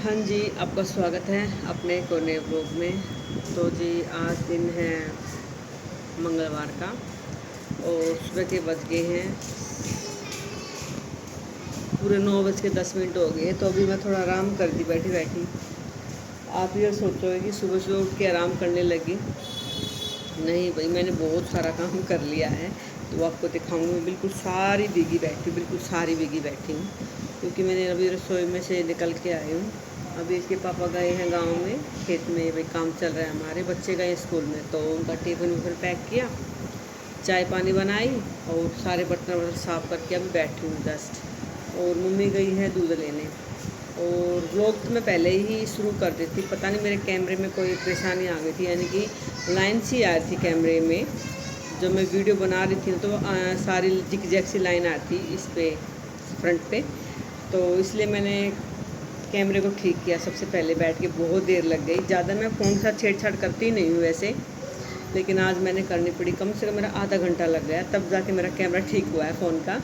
हाँ जी, आपका स्वागत है अपने एक और नए ब्लॉग में। तो जी आज दिन है मंगलवार का और सुबह के बज गए हैं पूरे 9:10 हो गए। तो अभी मैं थोड़ा आराम कर दी बैठी बैठी। आप ये सोचोगे कि सुबह सुबह उठ के आराम करने लगी। नहीं भाई, मैंने बहुत सारा काम कर लिया है। तो आपको दिखाऊंगी। मैं बिल्कुल सारी भीगी बैठी हूँ, बिल्कुल सारी भीगी बैठी हूँ, क्योंकि मैंने अभी रसोई में से निकल के आई हूँ। अभी इसके पापा गए हैं गांव में, खेत में भाई काम चल रहा है। हमारे बच्चे गए स्कूल में, तो उनका टिफ़िन विफ़िन पैक किया, चाय पानी बनाई और सारे बर्तन वर्तन साफ़ करके अभी बैठी हूँ जस्ट। और मम्मी गई है दूध लेने। और व्लॉग तो मैं पहले ही शुरू कर दी थी, पता नहीं मेरे कैमरे में कोई परेशानी आ गई थी, यानी कि लाइन सी आ रही थी कैमरे में। जो मैं वीडियो बना रही थी तो सारी जिग सी लाइन आती इस पे फ्रंट पे। तो इसलिए मैंने कैमरे को ठीक किया सबसे पहले बैठ के। बहुत देर लग गई। ज़्यादा मैं फ़ोन के साथ छेड़छाड़ करती नहीं हूँ वैसे, लेकिन आज मैंने करनी पड़ी। कम से कम मेरा आधा घंटा लग गया, तब जाके मेरा कैमरा ठीक हुआ है फ़ोन का।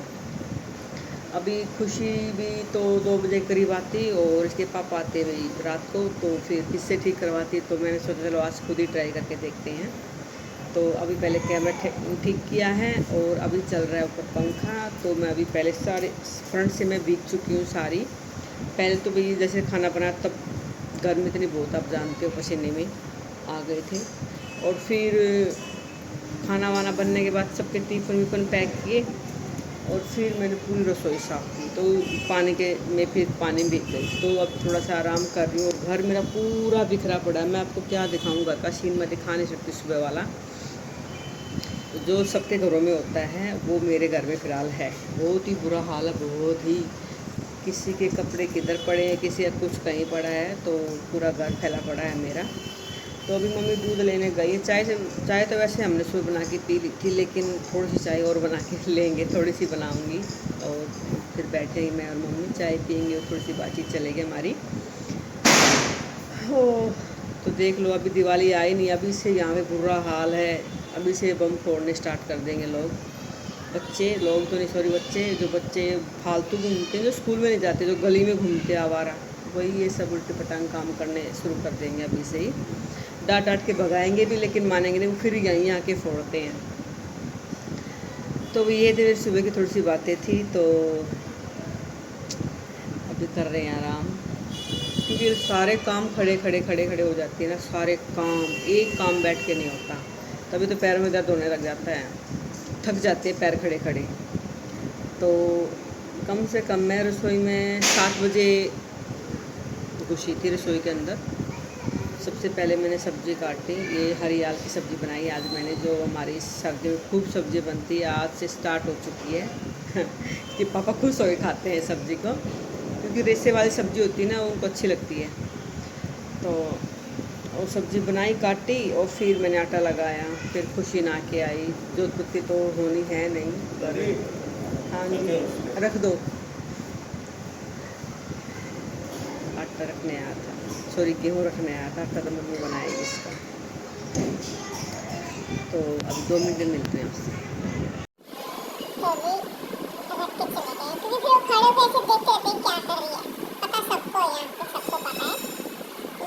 अभी खुशी भी तो 2 बजे करीब आती और इसके पापा आते भाई रात को, तो फिर किससे ठीक करवाती। तो मैंने सोचा चलो आज खुद ही ट्राई करके देखते हैं। तो अभी पहले कैमरा ठीक किया है और अभी चल रहा है ऊपर पंखा। तो मैं अभी पहले सारे फ्रंट से मैं भीग चुकी हूँ सारी। पहले तो भाई जैसे खाना बनाया तब गर्मी इतनी बहुत, आप जानते हो, पसीने में आ गए थे। और फिर खाना वाना बनने के बाद सबके टिफ़िन विफ़िन पैक किए और फिर मैंने पूरी रसोई साफ़ की। तो पानी के में फिर पानी भीग गई। तो अब थोड़ा सा आराम कर रही हूँ। और घर मेरा पूरा बिखरा पड़ा है। मैं आपको क्या दिखाऊँ, घर का सीन मैं दिखा नहीं सकती सुबह वाला। जो सबके घरों में होता है वो मेरे घर में फ़िलहाल है। बहुत ही बुरा हाल है, बहुत ही। किसी के कपड़े किधर पड़े हैं, किसी का कुछ कहीं पड़ा है, तो पूरा घर फैला पड़ा है मेरा। तो अभी मम्मी दूध लेने गई है। चाय तो वैसे हमने सुबह बना के पी ली थी, लेकिन थोड़ी सी चाय और बना के लेंगे, थोड़ी सी बनाऊंगी और फिर बैठेंगे मैं और मम्मी चाय पियेंगे और थोड़ी सी बातचीत चलेगी हमारी। हो तो देख लो, अभी दिवाली आई नहीं, अभी से यहाँ पे बुरा हाल है। अभी से बम फोड़ने स्टार्ट कर देंगे लोग। लोग तो नहीं, सॉरी, जो बच्चे फालतू घूमते हैं, जो स्कूल में नहीं जाते, जो गली में घूमते आवारा, वही ये सब उल्टे पटांग काम करने शुरू कर देंगे अभी से ही। डांट डांट के भगाएंगे भी, लेकिन मानेंगे नहीं, वो फिर यहीं आके फोड़ते हैं। तो ये मेरी सुबह की थोड़ी सी बातें थी। तो अभी कर रहे हैं आराम, क्योंकि सारे काम खड़े खड़े हो जाते हैं ना। सारे काम, एक काम बैठ के नहीं होता, तभी तो पैरों में दर्द होने लग जाता है, थक जाते हैं पैर खड़े खड़े। तो कम से कम मैं रसोई में 7 बजे घुसी थी रसोई के अंदर। सबसे पहले मैंने सब्ज़ी काटी, ये हरियाल की सब्ज़ी बनाई आज मैंने, जो हमारी सर्दी में खूब सब्ज़ी बनती है, आज से स्टार्ट हो चुकी है कि पापा खुश होकर खाते हैं सब्ज़ी को, क्योंकि रेसे वाली सब्ज़ी होती है ना, उनको अच्छी लगती है। तो और सब्ज़ी बनाई, काटी और फिर मैंने आटा लगाया। फिर खुशी ना के आई, जोधपुर तो होनी है नहीं। हाँ जी, रख दो। आटा रखने आया था, सॉरी, गेहूँ रखने आया था। आटा तो मम्मी बनाएगी इसका। तो अब 2 मिनट में मिलते हैं आपसे।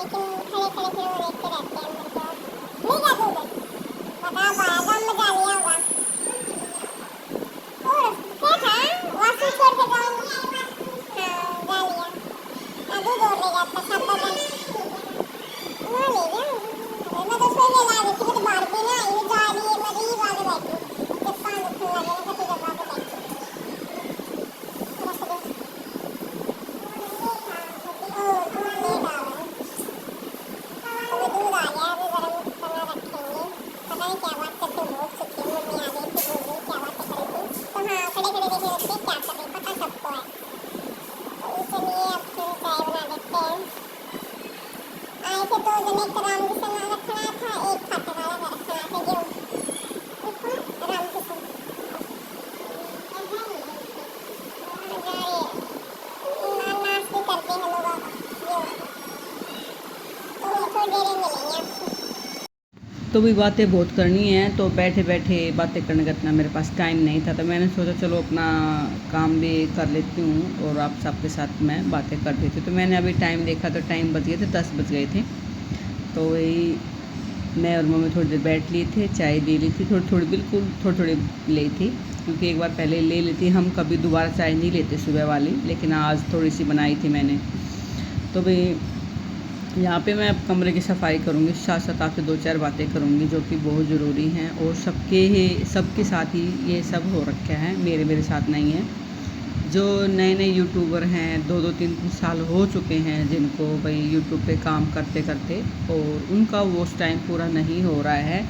तो जने तो भी बातें बहुत करनी है, तो बैठे बैठे बातें करने का इतना मेरे पास टाइम नहीं था, तो मैंने सोचा चलो अपना काम भी कर लेती हूँ और आप सबके साथ मैं बातें कर देती हूँ। तो मैंने अभी टाइम देखा तो टाइम बज गए थे 10 बज गए थे। तो वही मैं और मम्मी थोड़ी देर बैठ लिए थे, चाय दे ली थी, थोड़ी थोड़ी बिल्कुल थोड़ी थोड़ी ली थी, क्योंकि एक बार पहले ले ली थी। हम कभी दोबारा चाय नहीं लेते सुबह वाली, लेकिन आज थोड़ी सी बनाई थी मैंने। तो भाई यहाँ पे मैं अब कमरे की सफाई करूँगी, साथ साथ आपसे 2-4 बातें करूँगी जो कि बहुत ज़रूरी हैं, और सबके साथ ही ये सब हो रखा है, मेरे साथ नहीं है। जो नए नए यूट्यूबर हैं, 2-2 3-3 साल हो चुके हैं जिनको भाई यूट्यूब पे काम करते करते, और उनका वो टाइम पूरा नहीं हो रहा है।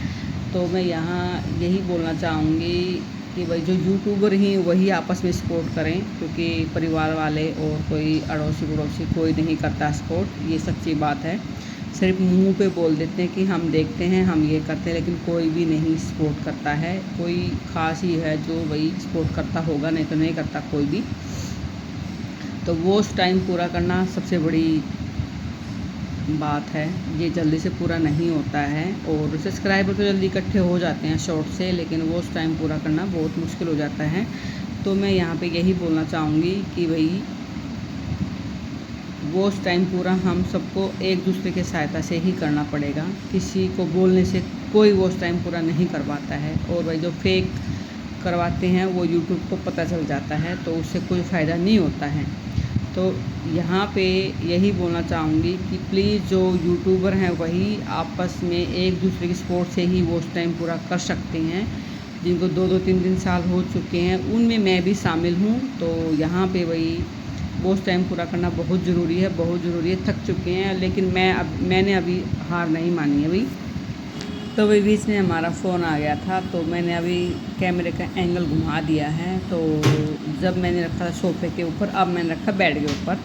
तो मैं यहाँ यही बोलना चाहूँगी कि भाई जो यूट्यूबर हैं वही आपस में सपोर्ट करें, क्योंकि परिवार वाले और कोई अड़ोसी पड़ोसी कोई नहीं करता सपोर्ट, ये सच्ची बात है। सिर्फ मुंह पे बोल देते हैं कि हम देखते हैं, हम ये करते हैं, लेकिन कोई भी नहीं सपोर्ट करता है। कोई ख़ास ही है जो वही सपोर्ट करता होगा, नहीं तो नहीं करता कोई भी। तो वो टाइम पूरा करना सबसे बड़ी बात है, ये जल्दी से पूरा नहीं होता है। और सब्सक्राइबर तो जल्दी इकट्ठे हो जाते हैं शॉर्ट से, लेकिन वो टाइम पूरा करना बहुत मुश्किल हो जाता है। तो मैं यहाँ पे यही बोलना चाहूँगी कि भाई वो टाइम पूरा हम सबको एक दूसरे के सहायता से ही करना पड़ेगा, किसी को बोलने से कोई वो टाइम पूरा नहीं करवाता है। और भाई जो फेक करवाते हैं वो यूट्यूब को पता चल जाता है, तो उससे कोई फ़ायदा नहीं होता है। तो यहाँ पे यही बोलना चाहूँगी कि प्लीज़ जो यूट्यूबर हैं वही आपस में एक दूसरे की सपोर्ट से ही वो टाइम पूरा कर सकते हैं। जिनको 2-2 3-3 साल हो चुके हैं, उनमें मैं भी शामिल हूँ। तो यहाँ पे वही वो टाइम पूरा करना बहुत ज़रूरी है, बहुत ज़रूरी है। थक चुके हैं, लेकिन मैंने अभी हार नहीं मानी है भाई। तो वही बीच में हमारा फ़ोन आ गया था, तो मैंने अभी कैमरे का एंगल घुमा दिया है। तो जब मैंने रखा था सोफ़े के ऊपर, अब मैंने रखा बेड के ऊपर।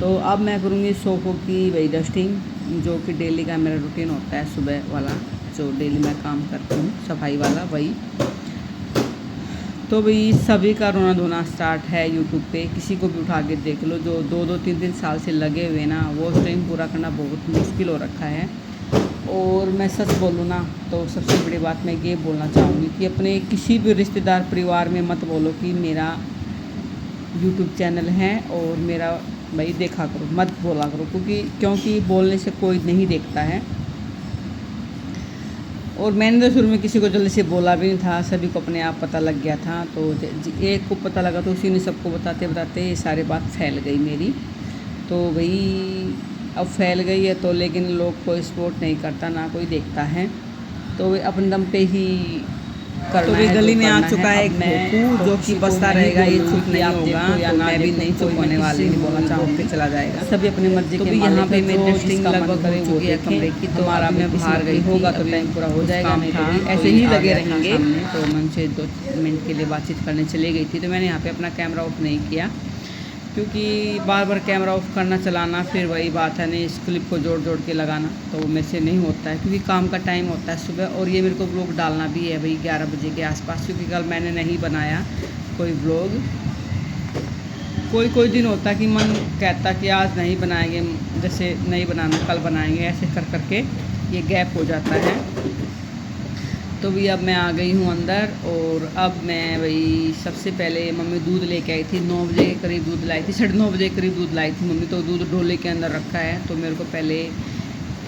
तो अब मैं करूँगी सोफ़ों की वही डस्टिंग, जो कि डेली का मेरा रूटीन होता है, सुबह वाला जो डेली मैं काम करती हूँ सफाई वाला वही। तो भाई सभी का रोना धोना स्टार्ट है यूट्यूब पे, किसी को भी उठा के देख लो, जो 2-2 3-3 साल से लगे हुए ना, वो टाइम पूरा करना बहुत मुश्किल हो रखा है। और मैं सच बोलूँ ना, तो सबसे बड़ी बात मैं ये बोलना चाहूँगी कि अपने किसी भी रिश्तेदार परिवार में मत बोलो कि मेरा यूट्यूब चैनल है और मेरा भाई देखा करो, मत बोला करो, क्योंकि बोलने से कोई नहीं देखता है। और मैंने तो शुरू में किसी को जल्दी से बोला भी नहीं था, सभी को अपने आप पता लग गया था। तो एक को पता लगा तो उसी ने सबको बताते बताते ये सारी बात फैल गई मेरी। तो भाई अब फैल गई है, तो लेकिन लोग कोई सपोर्ट नहीं करता, ना कोई देखता है। तो वे अपने दम पे ही करना तो है, भी गली जो में आ करना चुका है एक भोंपू, जो कि बसता रहेगा, ये चुप नहीं होगा। तो मैं भी नहीं चुप होने वाली हूँ, बोलना चाहूँगी चला जाएगा। सभी अपनी मर्जी तो के भी यहाँ पे मैं जो डस्टिंग जिसका मन लगभग करे हो वो चुकी है देखें। कमरे की। तो हमारा अब मैं मैं बाहर गई होगा तो अभी टाइम पूरा हो जाएगा, नहीं तो था, ऐसे ही आ लगे गया था रहेंगे। सामने। तो मैं उनसे 2 मिनट के लिए बातचीत करने चली गई थी। तो मैंने यहाँ पे अपना कैमरा ऑफ नहीं किया, क्योंकि बार बार कैमरा ऑफ करना चलाना फिर वही बात है, नहीं इस क्लिप को जोड़ जोड़ के लगाना, तो वो मेरे से नहीं होता है, क्योंकि काम का टाइम होता है सुबह। और ये मेरे को व्लॉग डालना भी है भाई 11 बजे के आसपास, क्योंकि कल मैंने नहीं बनाया कोई व्लॉग। कोई दिन होता है कि मन कहता कि आज नहीं बनाएंगे, जैसे नहीं बनाना कल बनाएंगे, ऐसे कर करके ये गैप हो जाता है। तो भी अब मैं आ गई हूँ अंदर, और अब मैं वही सबसे पहले मम्मी दूध लेके आई थी, 9 बजे के करीब दूध लाई थी, 9:30 बजे के करीब दूध लाई थी मम्मी। तो दूध डोले के अंदर रखा है, तो मेरे को पहले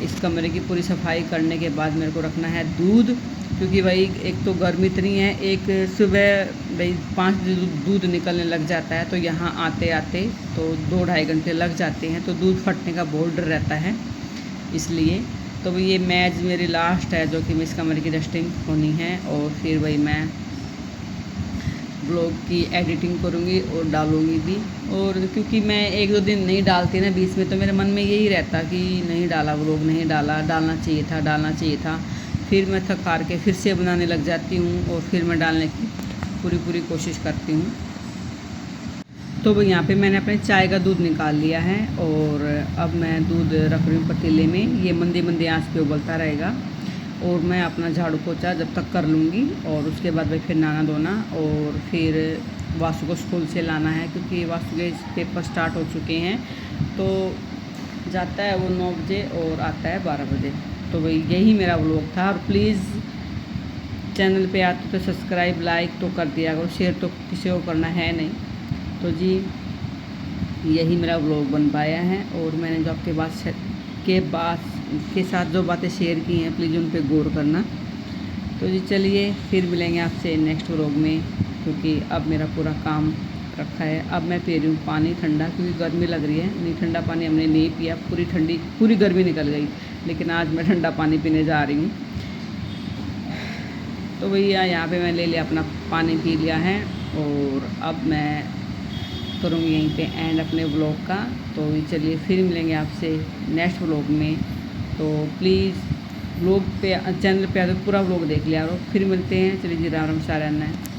इस कमरे की पूरी सफाई करने के बाद मेरे को रखना है दूध, क्योंकि भाई एक तो गर्मी इतनी है, एक सुबह भाई 5 बजे दूध निकलने लग जाता है, तो यहाँ आते आते तो 2-2.5 घंटे लग जाते हैं, तो दूध फटने का बहुत डर रहता है इसलिए। तो भाई ये मैच मेरी लास्ट है जो कि इस कमरे की डस्टिंग होनी है, और फिर वही मैं ब्लॉग की एडिटिंग करूँगी और डालूँगी भी। और क्योंकि मैं 1-2 दिन नहीं डालती ना बीच में, तो मेरे मन में यही रहता कि नहीं डाला व्लॉग, नहीं डालना चाहिए था। फिर मैं थक हार के फिर से बनाने लग जाती हूँ, और फिर मैं डालने की पूरी कोशिश करती हूँ। तो वो यहाँ पे मैंने अपने चाय का दूध निकाल लिया है, और अब मैं दूध रख रही हूँ पतीले में, ये मंदी आंच पे उबलता रहेगा। और मैं अपना झाड़ू पोछा जब तक कर लूँगी, और उसके बाद भाई फिर नहाना धोना, और फिर वासु को स्कूल से लाना है, क्योंकि वासु के पेपर स्टार्ट हो चुके हैं। तो जाता है वो 9 बजे और आता है 12 बजे। तो वही यही मेरा व्लॉग था। और प्लीज़ चैनल पे आते तो सब्सक्राइब लाइक तो कर दिया करो, शेयर तो किसी को करना है नहीं। तो जी यही मेरा व्लॉग बन पाया है, और मैंने जो आपके साथ जो बातें शेयर की हैं प्लीज़ उन पे गौर करना। तो जी चलिए फिर मिलेंगे आपसे नेक्स्ट व्लॉग में, क्योंकि अब मेरा पूरा काम रखा है। अब मैं पी रही हूँ पानी ठंडा, क्योंकि गर्मी लग रही है। नहीं ठंडा पानी हमने नहीं पिया, पूरी गर्मी निकल गई, लेकिन आज मैं ठंडा पानी पीने जा रही हूँ। तो भैया यहाँ पे मैं ले लिया अपना पानी पी लिया है, और अब मैं करूँगी यहीं पे एंड अपने व्लॉग का। तो चलिए फिर मिलेंगे आपसे नेक्स्ट व्लॉग में। तो प्लीज़ व्लॉग पे चैनल पे आकर पूरा व्लॉग देख लिया, और फिर मिलते हैं। चलिए जी, राम राम, सारा है।